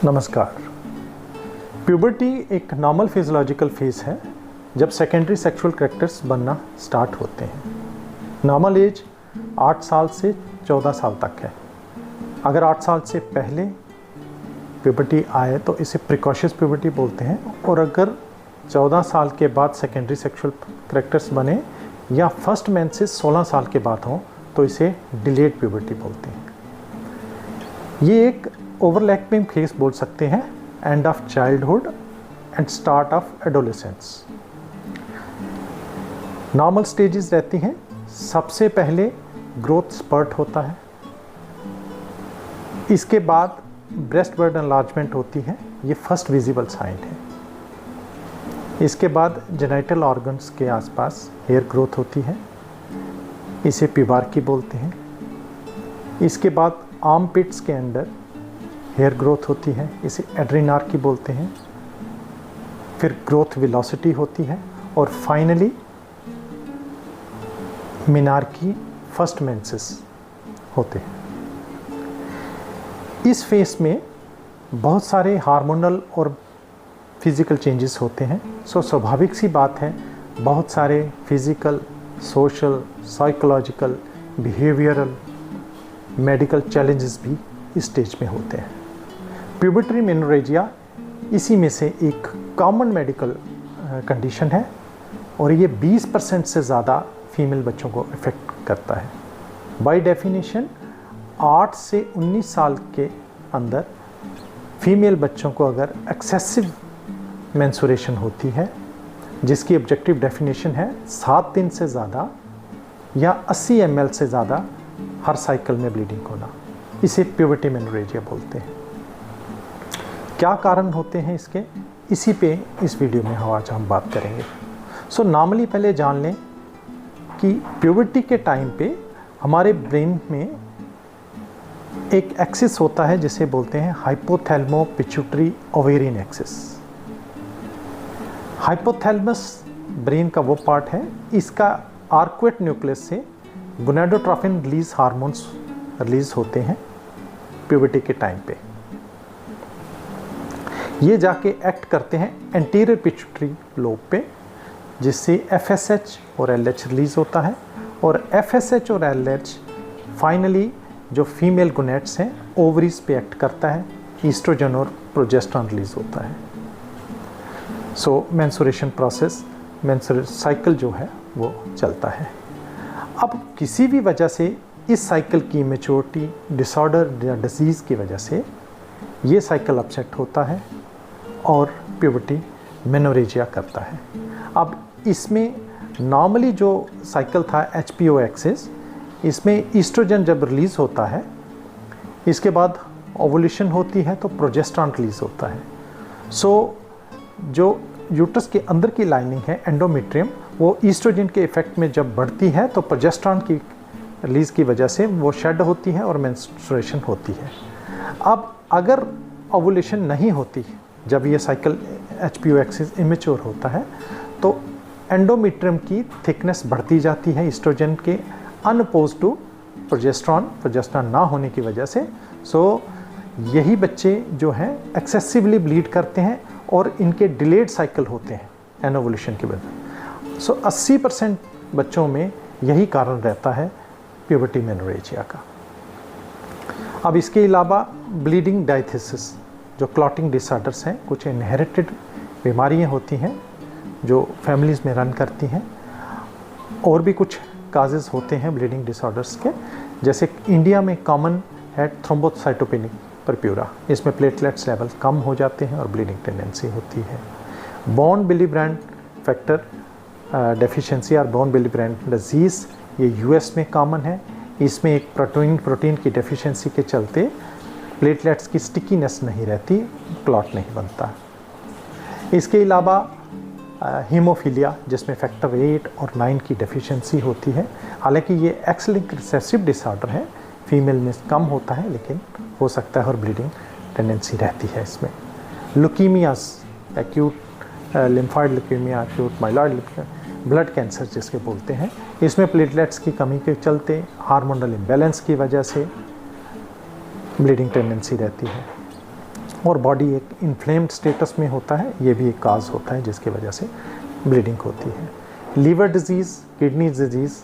नमस्कार। प्यूबर्टी एक normal physiological phase है जब सेकेंडरी सेक्सुअल कैरेक्टर्स बनना स्टार्ट होते हैं। नॉर्मल एज 8 साल से 14 साल तक है। अगर 8 साल से पहले प्यूबर्टी आए तो इसे प्रिकॉशियस प्यूबर्टी बोलते हैं, और अगर 14 साल के बाद सेकेंडरी सेक्सुअल कैरेक्टर्स बने या फर्स्ट मेंसेस 16 साल के बाद हों तो इसे डिलेड प्यूबर्टी बोलते हैं। ये एक ओवरलैपिंग फेज बोल सकते हैं, end of childhood and start of adolescence. Normal stages रहती हैं। सबसे पहले ग्रोथ स्पर्ट होता है, इसके बाद ब्रेस्ट बर्ड एनलार्जमेंट होती है, ये फर्स्ट विजिबल साइन है। इसके बाद जेनिटल ऑर्गन्स के आसपास हेयर ग्रोथ होती है, इसे प्यूबार्की बोलते हैं। इसके बाद आर्म पिट्स के अंदर हेयर ग्रोथ होती है, इसे एड्रीनार्की बोलते हैं। फिर ग्रोथ वेलोसिटी होती है और फाइनली मिनार्की फर्स्ट मेंसेस होते हैं। इस फेस में बहुत सारे हार्मोनल और फिज़िकल चेंजेस होते हैं। स्वाभाविक सी बात है, बहुत सारे physical, social, psychological, behavioural, medical challenges भी इस स्टेज में होते हैं। प्यूबर्टरी मेनोरेजिया इसी में से एक कॉमन मेडिकल कंडीशन है और ये 20% से ज़्यादा फीमेल बच्चों को इफ़ेक्ट करता है। बाय डेफिनेशन 8 से 19 साल के अंदर फीमेल बच्चों को अगर एक्सेसिव मेंस्ट्रुएशन होती है, जिसकी ऑब्जेक्टिव डेफिनेशन है 7 दिन से ज़्यादा या 80 ml से ज़्यादा हर साइकिल में ब्लीडिंग होना, इसे प्यूबर्टी मेनोरेजिया बोलते हैं। क्या कारण होते हैं इसके, इसी पे इस वीडियो में आज हम बात करेंगे। नॉर्मली पहले जान लें कि प्यूबर्टी के टाइम पे हमारे ब्रेन में एक एक्सिस होता है जिसे बोलते हैं hypothalamo pituitary ovarian axis. Hypothalamus brain का वो पार्ट है, इसका आर्कुएट न्यूक्लियस से गोनाडोट्रोफिन रिलीज हार्मोन्स रिलीज होते हैं प्यूबर्टी के टाइम पे। ये जाके एक्ट करते हैं एंटीरियर पिट्यूटरी लोब पे, जिससे एफएसएच और एलएच रिलीज होता है, और एफएसएच और एलएच फाइनली जो फीमेल गोनेड्स हैं ओवरीज पे एक्ट करता है, ईस्ट्रोजन और प्रोजेस्टेरॉन रिलीज होता है। मेंस्ट्रुएशन प्रोसेस, साइकिल जो है वो चलता है। अब किसी भी वजह से इस साइकिल की मैच्योरिटी डिसऑर्डर या डिजीज़ की वजह से ये साइकिल अपसेट होता है और प्यूबर्टी मेनोरेजिया करता है। अब इसमें नॉर्मली जो साइकिल था एचपीओ एक्सिस, इसमें ईस्ट्रोजन जब रिलीज़ होता है, इसके बाद ओवुलेशन होती है तो प्रोजेस्टेरॉन रिलीज़ होता है। जो यूट्रस के अंदर की लाइनिंग है एंडोमेट्रियम, वो ईस्ट्रोजन के इफ़ेक्ट में जब बढ़ती है तो प्रोजेस्टेरॉन की रिलीज़ की वजह से वो शेड होती है और मेंस्ट्रुएशन होती है। अब अगर ओवुलेशन नहीं होती, जब ये साइकिल एचपीओ एक्सिस इमेच्योर होता है, तो एंडोमेट्रियम की थिकनेस बढ़ती जाती है ईस्ट्रोजन के अनअपोज टू प्रोजेस्टेरॉन ना होने की वजह से। यही बच्चे जो हैं एक्सेसिवली ब्लीड करते हैं और इनके डिलेड साइकिल होते हैं एनोवुलेशन की वजह। 80% बच्चों में यही कारण रहता है प्यूबर्टी मेनोरेजिया का। अब इसके अलावा ब्लीडिंग डायथिसिस, जो क्लॉटिंग डिसऑर्डर्स हैं, कुछ इनहेरिटेड बीमारियां होती हैं जो फैमिलीज़ में रन करती हैं, और भी कुछ काजेज़ होते हैं ब्लीडिंग डिसऑर्डर्स के, जैसे इंडिया में कॉमन है थ्रोम्बोसाइटोपेनिक परप्यूरा, इसमें प्लेटलेट्स लेवल कम हो जाते हैं और ब्लीडिंग टेंडेंसी होती है। बॉर्न विलीब्रेंड फैक्टर डेफिशिएंसी और बॉर्न विलीब्रेंड डिजीज़, ये यूएस में कॉमन है। इसमें एक प्रोटीन की डेफिशिएंसी के चलते प्लेटलेट्स की स्टिकीनेस नहीं रहती, क्लॉट नहीं बनता। इसके अलावा हीमोफीलिया, जिसमें फैक्टर 8 और 9 की डेफिशिएंसी होती है। हालांकि ये एक्स लिंक्ड रिसेसिव डिसऑर्डर है, फीमेल में कम होता है लेकिन हो सकता है और ब्लीडिंग टेंडेंसी रहती है इसमें। Leukaemias, acute lymphoid leukaemia, acute myeloid leukaemia, blood cancer जिसके बोलते हैं, इसमें प्लेटलेट्स की कमी के चलते हार्मोनल इम्बैलेंस की वजह से ब्लीडिंग टेंडेंसी रहती है। और बॉडी एक इन्फ्लेम्ड स्टेटस में होता है, ये भी एक काज होता है जिसकी वजह से ब्लीडिंग होती है। Liver disease, kidney disease.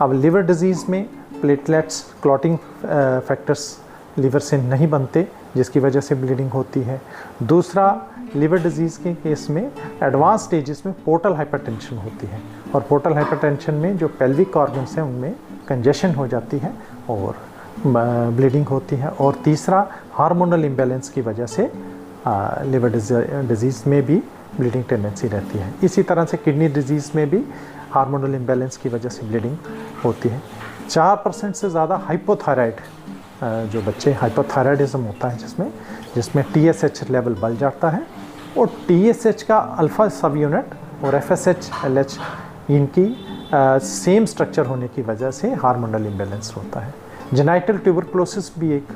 अब लीवर डिजीज़ में प्लेटलेट्स, क्लॉटिंग फैक्टर्स लीवर से नहीं बनते जिसकी वजह से ब्लीडिंग होती है। दूसरा, लीवर डिजीज़ के केस में एडवांस स्टेजेस में पोर्टल हाइपरटेंशन होती है, और पोर्टल हाइपरटेंशन में जो पेल्विक ऑर्गन्स हैं उनमें कंजेशन हो जाती है और ब्लीडिंग होती है। और तीसरा, हार्मोनल इम्बैलेंस की वजह से लिवर डिजीज़ में भी ब्लीडिंग टेंडेंसी रहती है। इसी तरह से किडनी डिजीज़ में भी हार्मोनल इम्बैलेंस की वजह से ब्लीडिंग होती है। 4% से ज़्यादा हाइपोथायराइड जो बच्चे, हाइपोथायराइडिज्म होता है जिसमें TSH लेवल बढ़ जाता है, और TSH का अल्फ़ा सब यूनिट और FSH LH इनकी सेम स्ट्रक्चर होने की वजह से हार्मोनल इम्बैलेंस होता है। जेनाइटल ट्यूबरकुलोसिस भी एक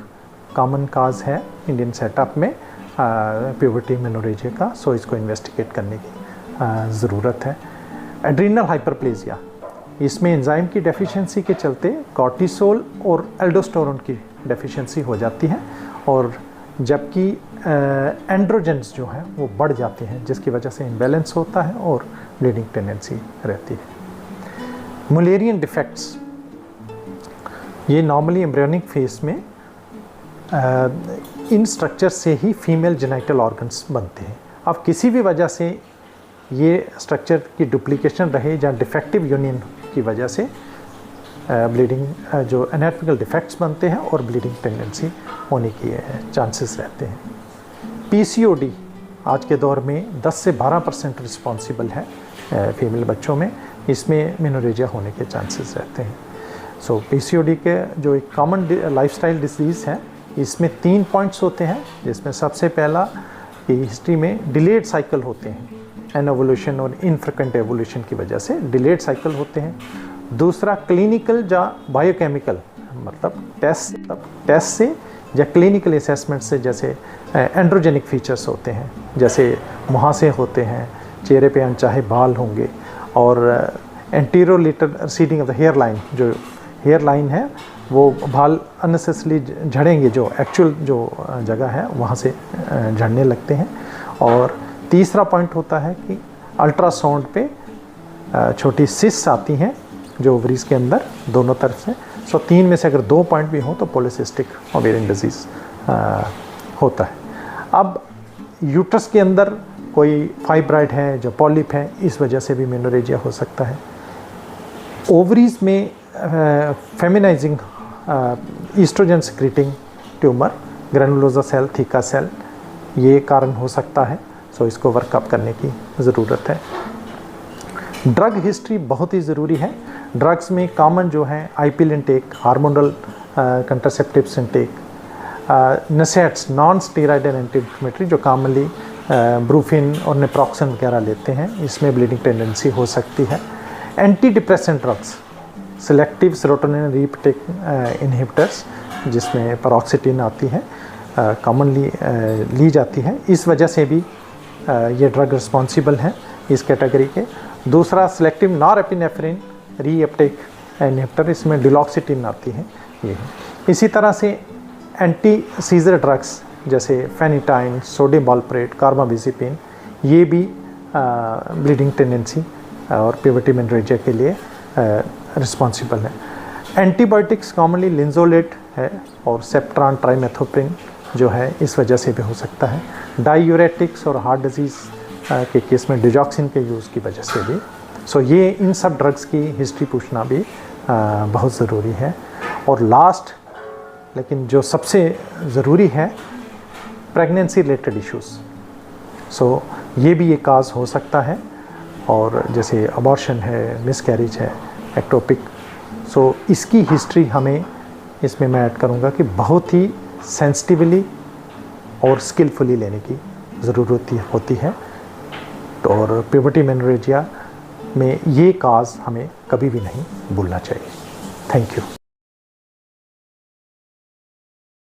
कॉमन काज है इंडियन सेटअप में प्यूबर्टी मेनोरेजिया का, सो इसको इन्वेस्टिगेट करने की ज़रूरत है। एड्रीनल हाइपरप्लेजिया, इसमें एंजाइम की डेफिशिएंसी के चलते कॉर्टिसोल और एल्डोस्टेरोन की डेफिशिएंसी हो जाती है, और जबकि एंड्रोजेंस जो हैं वो बढ़ जाते हैं जिसकी वजह से इम्बैलेंस होता है और ब्लीडिंग टेंडेंसी रहती है। मुलेरियन डिफेक्ट्स, ये नॉर्मली एम्ब्रियोनिक फेस में इन स्ट्रक्चर से ही फीमेल जेनाइटल ऑर्गन्स बनते हैं। अब किसी भी वजह से ये स्ट्रक्चर की डुप्लीकेशन रहे या डिफेक्टिव यूनियन की वजह से ब्लीडिंग जो एनाटॉमिकल डिफेक्ट्स बनते हैं और ब्लीडिंग टेंडेंसी होने की चांसेस रहते हैं। PCOD आज के दौर में 10 से 12% रिस्पॉन्सिबल है फीमेल बच्चों में, इसमें मेनोरेजिया होने के चांसेस रहते हैं। सो PCOD के जो एक कॉमन लाइफस्टाइल डिजीज़ है, इसमें 3 पॉइंट्स होते हैं, जिसमें सबसे पहला कि हिस्ट्री में डिलेड साइकिल होते हैं, एनोवोल्यूशन और इनफ्रीक्वेंट एवोल्यूशन की वजह से डिलेड साइकिल होते हैं। दूसरा, क्लिनिकल या बायोकेमिकल, मतलब टेस्ट से या क्लिनिकल असेसमेंट से, जैसे एंड्रोजेनिक फीचर्स होते हैं, जैसे मुहासे होते हैं, चेहरे पे अनचाहे बाल होंगे, और anterolateral receding of the hair line, जो हेयर लाइन है वो बाल अननेसेसरली झड़ेंगे, जो एक्चुअल जो जगह है वहाँ से झड़ने लगते हैं। और तीसरा पॉइंट होता है कि अल्ट्रासाउंड पे छोटी सिस्ट्स आती हैं जो ओवरीज के अंदर दोनों तरफ से। सो 3 में से अगर 2 पॉइंट भी हों तो पॉलीसिस्टिक ओवेरियन डिजीज़ होता है। अब यूट्रस के अंदर कोई फाइब्राइड है, जो पॉलिप है, इस वजह से भी मेनोरेजिया हो सकता है। ओवरीज में feminising oestrogen secreting tumour, granulosa cell, theca cell, ये कारण हो सकता है। सो इसको वर्कअप करने की ज़रूरत है। ड्रग हिस्ट्री बहुत ही ज़रूरी है। ड्रग्स में कॉमन जो है i pill intake, hormonal contraceptives intake, NSAIDs, non steroidal anti inflammatory जो कॉमनली ब्रूफिन और नेप्रोक्सन वगैरह लेते हैं, इसमें ब्लीडिंग टेंडेंसी हो सकती है। Anti depressant drugs, selective serotonin reuptake inhibitors, जिसमें पैरोक्सिटिन आती है, कॉमनली ली जाती है, इस वजह से भी ये ड्रग रिस्पॉन्सिबल हैं इस कैटेगरी के। दूसरा, सिलेक्टिव नॉरएपिनेफ्रिन रीअपटेक इनहिबिटर, इसमें डिलॉक्सिटिन आती है, ये है। इसी तरह से एंटी सीजर ड्रग्स जैसे फेनिटाइन, सोडियम वॉल्प्रेट, कार्बामेज़ेपिन, ये भी ब्लीडिंग टेंडेंसी और प्यूबर्टी मेनोरेजिया के लिए रिस्पॉन्सिबल है। एंटीबायोटिक्स कॉमनली लिंजोलेट है और सेप्ट्रान ट्राइमेथोप्रिन जो है, इस वजह से भी हो सकता है। डायूरेटिक्स और हार्ट डिजीज़ के केस में डिजॉक्सिन के यूज़ की वजह से भी। सो ये इन सब ड्रग्स की हिस्ट्री पूछना भी बहुत ज़रूरी है। और लास्ट लेकिन जो सबसे ज़रूरी है, प्रेगनेंसी रिलेटेड इश्यूज़। सो ये भी एक काज हो सकता है, और जैसे अबॉर्शन है, मिसकैरेज है, एक्टोपिक। सो इसकी हिस्ट्री हमें इसमें मैं ऐड करूँगा कि बहुत ही सेंसिटिवली और स्किलफुली लेने की ज़रूरत होती है। और प्यूबर्टी मेनोरेजिया में ये काज हमें कभी भी नहीं भूलना चाहिए। Thank you.